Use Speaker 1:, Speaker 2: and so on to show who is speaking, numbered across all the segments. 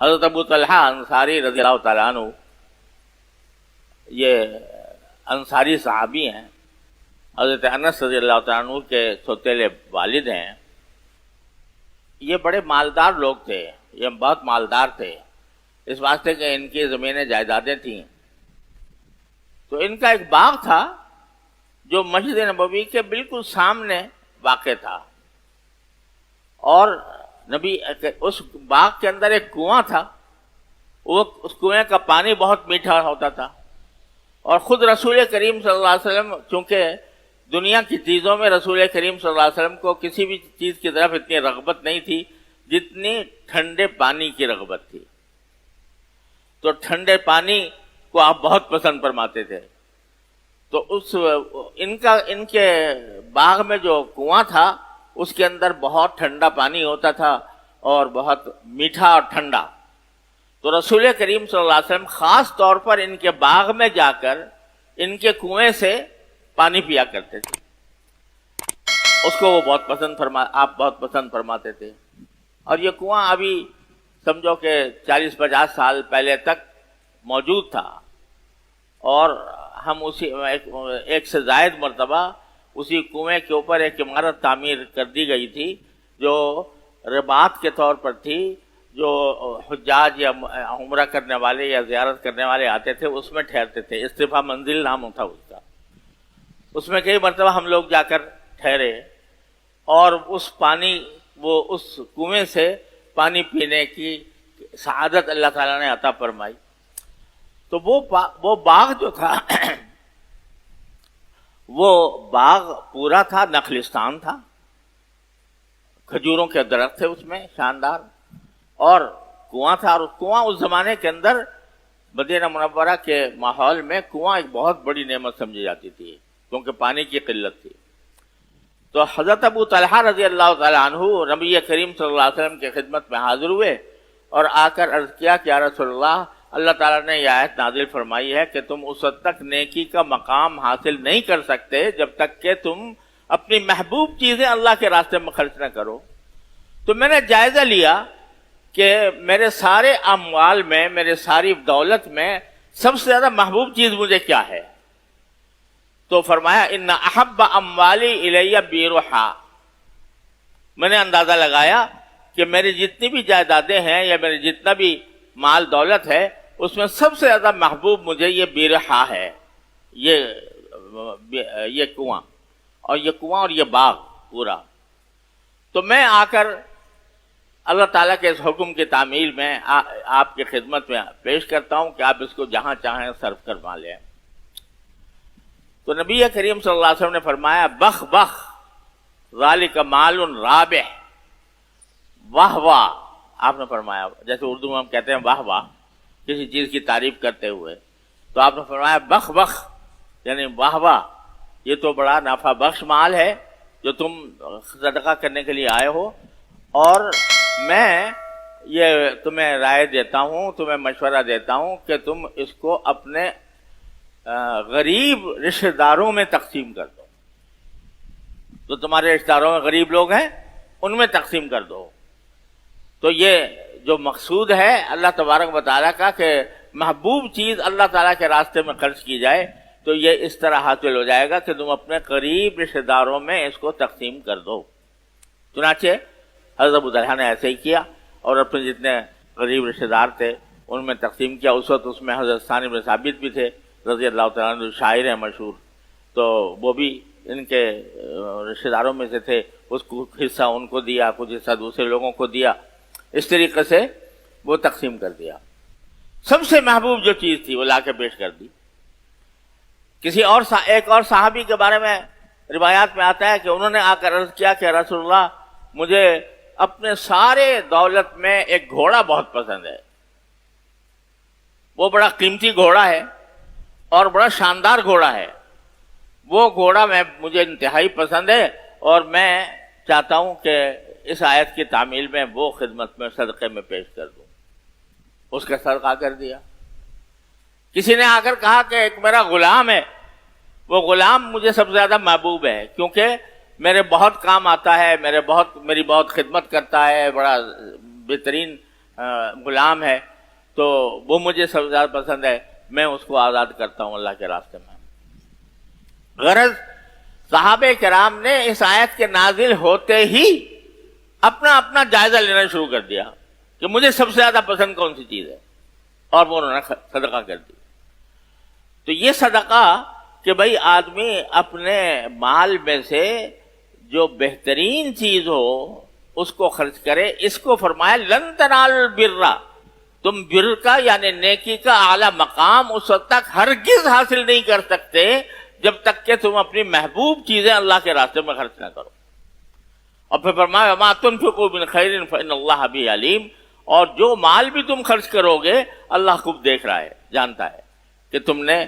Speaker 1: حضرت ابو طلحہ انصاری رضی اللہ تعالیٰ عنہ، یہ انصاری صحابی ہیں، حضرت انس رضی اللہ تعالیٰ عنہ کے سوتیلے والد ہیں۔ یہ بڑے مالدار لوگ تھے، یہ بہت مالدار تھے، اس واسطے کہ ان کی زمینیں جائیدادیں تھیں۔ تو ان کا ایک باغ تھا جو مسجد نبوی کے بالکل سامنے واقع تھا، اور نبی اس باغ کے اندر ایک کنواں تھا، وہ اس کنویں کا پانی بہت میٹھا ہوتا تھا، اور خود رسول کریم صلی اللہ علیہ وسلم، چونکہ دنیا کی چیزوں میں رسول کریم صلی اللہ علیہ وسلم کو کسی بھی چیز کی طرف اتنی رغبت نہیں تھی جتنی ٹھنڈے پانی کی رغبت تھی۔ تو ٹھنڈے پانی کو آپ بہت پسند فرماتے تھے۔ تو ان کے باغ میں جو کنواں تھا اس کے اندر بہت ٹھنڈا پانی ہوتا تھا اور بہت میٹھا اور ٹھنڈا۔ تو رسول کریم صلی اللہ علیہ وسلم خاص طور پر ان کے باغ میں جا کر ان کے کنویں سے پانی پیا کرتے تھے، اس کو وہ آپ بہت پسند فرماتے تھے۔ اور یہ کنواں ابھی سمجھو کہ 40-50 سال پہلے تک موجود تھا، اور ہم اسی ایک سے زائد مرتبہ اسی کنویں کے اوپر ایک عمارت تعمیر کر دی گئی تھی جو رباط کے طور پر تھی، جو حجاج یا عمرہ کرنے والے یا زیارت کرنے والے آتے تھے اس میں ٹھہرتے تھے۔ استفا منزل نام تھا اس کا۔ اس میں کئی مرتبہ ہم لوگ جا کر ٹھہرے، اور اس کنویں سے پانی پینے کی سعادت اللہ تعالیٰ نے عطا فرمائی۔ تو وہ باغ جو تھا وہ باغ پورا تھا، نخلستان تھا، کھجوروں کے درخت تھے اس میں شاندار، اور کنواں تھا۔ اور کنواں اس زمانے کے اندر مدینہ منورہ کے ماحول میں کنواں ایک بہت بڑی نعمت سمجھی جاتی تھی، کیونکہ پانی کی قلت تھی۔ تو حضرت ابو طلحہ رضی اللہ تعالیٰ عنہ نبی کریم صلی اللہ علیہ وسلم کی خدمت میں حاضر ہوئے اور آ کر عرض کیا کہ یا رسول اللہ تعالیٰ نے یہ آیت نازل فرمائی ہے کہ تم اس وقت تک نیکی کا مقام حاصل نہیں کر سکتے جب تک کہ تم اپنی محبوب چیزیں اللہ کے راستے میں خرچ نہ کرو۔ تو میں نے جائزہ لیا کہ میرے سارے اموال میں، میرے ساری دولت میں سب سے زیادہ محبوب چیز مجھے کیا ہے؟ تو فرمایا ان احب اموالی الی بیرحا۔ میں نے اندازہ لگایا کہ میری جتنی بھی جائیدادیں ہیں یا میرے جتنا بھی مال دولت ہے اس میں سب سے زیادہ محبوب مجھے یہ بیرحا ہے، یہ کنواں اور یہ باغ پورا۔ تو میں آ کر اللہ تعالیٰ کے اس حکم کی تعمیل میں آپ کی خدمت میں پیش کرتا ہوں کہ آپ اس کو جہاں چاہیں صرف کروا لیں۔ تو نبی کریم صلی اللہ علیہ وسلم نے فرمایا بخ بخ ذالک مال رابح، واہ واہ۔ آپ نے فرمایا، جیسے اردو میں ہم کہتے ہیں واہ واہ کسی چیز کی تعریف کرتے ہوئے، تو آپ نے فرمایا بخ بخ، یعنی واہ واہ، یہ تو بڑا نفع بخش مال ہے جو تم صدقہ کرنے کے لیے آئے ہو، اور میں یہ تمہیں رائے دیتا ہوں، تمہیں مشورہ دیتا ہوں کہ تم اس کو اپنے غریب رشتہ داروں میں تقسیم کر دو، جو تمہارے رشتہ داروں میں غریب لوگ ہیں ان میں تقسیم کر دو۔ تو یہ جو مقصود ہے اللہ تبارک و تعالیٰ کا کہ محبوب چیز اللہ تعالیٰ کے راستے میں خرچ کی جائے، تو یہ اس طرح حاصل ہو جائے گا کہ تم اپنے قریب رشتہ داروں میں اس کو تقسیم کر دو۔ چنانچہ حضرت ابو طلحہ نے ایسے ہی کیا اور اپنے جتنے غریب رشتہ دار تھے ان میں تقسیم کیا۔ اس وقت اس میں حضرت ثانی بن ثابت بھی تھے رضی اللہ تعالیٰ عنہ، شاعر ہیں مشہور، تو وہ بھی ان کے رشتہ داروں میں سے تھے۔ اس کو حصہ ان کو دیا، کچھ حصہ دوسرے لوگوں کو دیا، اس طریقے سے وہ تقسیم کر دیا۔ سب سے محبوب جو چیز تھی وہ لا کے پیش کر دی۔ ایک اور صحابی کے بارے میں روایات میں آتا ہے کہ انہوں نے آ کر عرض کیا کہ رسول اللہ مجھے اپنے سارے دولت میں ایک گھوڑا بہت پسند ہے، وہ بڑا قیمتی گھوڑا ہے اور بڑا شاندار گھوڑا ہے، وہ گھوڑا مجھے انتہائی پسند ہے، اور میں چاہتا ہوں کہ اس آیت کی تعمیل میں وہ خدمت میں صدقے میں پیش کر دوں۔ اس کا صدقہ کر دیا۔ کسی نے آ کر کہا کہ ایک میرا غلام ہے، وہ غلام مجھے سب سے زیادہ محبوب ہے کیونکہ میرے بہت کام آتا ہے، میری بہت خدمت کرتا ہے، بڑا بہترین غلام ہے تو وہ مجھے سب سے زیادہ پسند ہے، میں اس کو آزاد کرتا ہوں اللہ کے راستے میں۔ غرض صحابہ کرام نے اس آیت کے نازل ہوتے ہی اپنا اپنا جائزہ لینا شروع کر دیا کہ مجھے سب سے زیادہ پسند کون سی چیز ہے، اور وہ انہوں نے صدقہ کر دی۔ تو یہ صدقہ کہ بھائی آدمی اپنے مال میں سے جو بہترین چیز ہو اس کو خرچ کرے، اس کو فرمایا لن تنالوا البر، تم بر کا یعنی نیکی کا اعلیٰ مقام اس وقت تک ہرگز حاصل نہیں کر سکتے جب تک کہ تم اپنی محبوب چیزیں اللہ کے راستے میں خرچ نہ کرو۔ اور پھر فرمایا وما تنفقوا من خیر فإن اللہ بہ علیم، اور جو مال بھی تم خرچ کرو گے اللہ خوب دیکھ رہا ہے، جانتا ہے کہ تم نے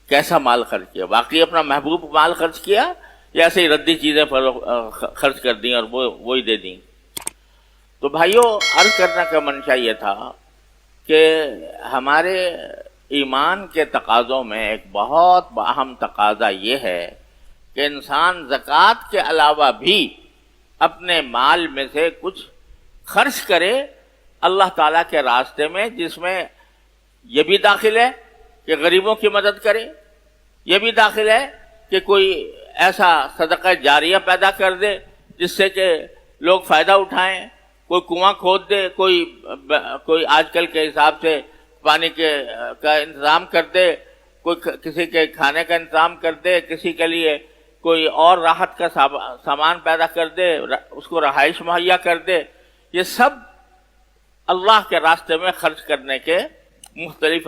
Speaker 1: کیسا مال خرچ کیا، واقعی اپنا محبوب مال خرچ کیا یا ایسے ہی ردی چیزیں خرچ کر دیں اور وہی دے دیں۔ تو بھائیوں، عرض کرنے کا منشا یہ تھا کہ ہمارے ایمان کے تقاضوں میں ایک بہت اہم تقاضا یہ ہے کہ انسان زکوٰۃ کے علاوہ بھی اپنے مال میں سے کچھ خرچ کرے اللہ تعالیٰ کے راستے میں، جس میں یہ بھی داخل ہے کہ غریبوں کی مدد کرے، یہ بھی داخل ہے کہ کوئی ایسا صدقہ جاریہ پیدا کر دے جس سے کہ لوگ فائدہ اٹھائیں، کوئی کنواں کھود دے، کوئی آج کل کے حساب سے پانی کا انتظام کر دے، کوئی کسی کے کھانے کا انتظام کر دے، کسی کے لیے کوئی اور راحت کا سامان پیدا کر دے، اس کو رہائش مہیا کر دے۔ یہ سب اللہ کے راستے میں خرچ کرنے کے مختلف